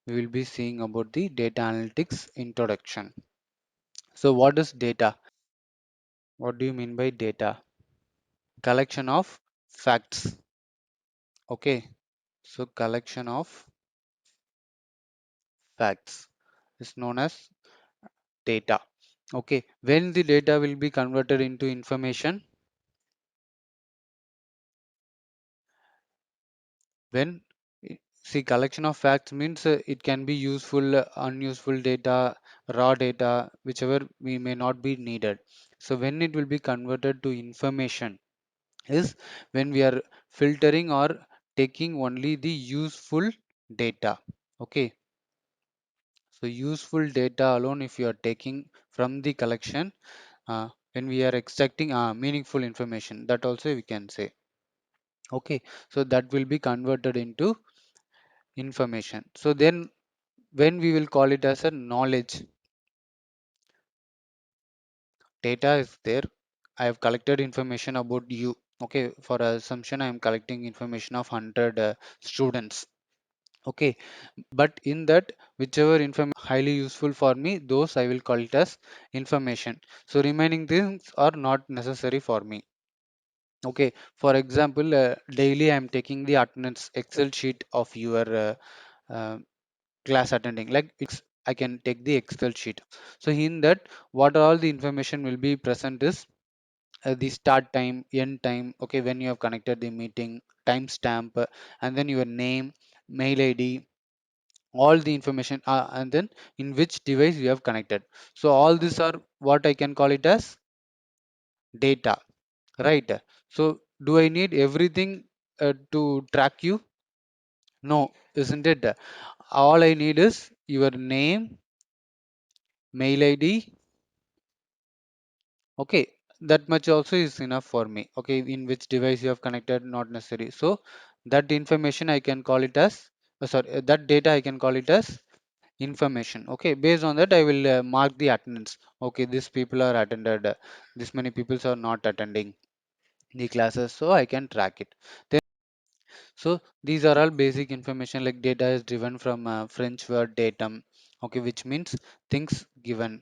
we will be seeing about the data analytics introduction. So what is data? What do you mean by data? Collection of facts. Okay, so collection of facts is known as data. Okay, when the data will be converted into information? When see, collection of facts means it can be useful, unuseful data, raw data, whichever we may not be needed. So when it will be converted to information is when we are filtering or taking only the useful data. Okay, so useful data alone, if you are taking from the collection, when we are extracting meaningful information, that also we can say. Okay, so that will be converted into information. So then when we will call it as a knowledge, data is there. I have collected information about you. Okay, for assumption I am collecting information of 100 students. Okay, but in that whichever information highly useful for me, those I will call it as information. So remaining things are not necessary for me. Okay, for example, daily I am taking the attendance Excel sheet of your uh, class attending, like I can take the Excel sheet. So in that, what all the information will be present is the start time, end time, okay, when you have connected the meeting, timestamp, and then your name, mail ID, all the information, and then in which device you have connected. So all these are what I can call it as data, right? So do I need everything to track you? No, isn't it? All I need is your name, mail ID. Okay, that much also is enough for me. Okay, in which device you have connected, not necessary. So that information I can call it as, that data I can call it as information. Okay, based on that I will mark the attendance. Okay, these people are attended, this many people are not attending the classes, so I can track it. Then, so these are all basic information, like data is driven from French word datum. Okay, which means things given.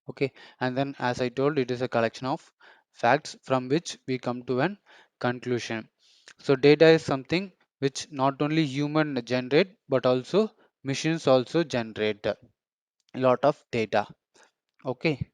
Okay, and then as I told, it is a collection of facts from which we come to an conclusion. So data is something which not only human generate, but also machines also generate a lot of data. Okay,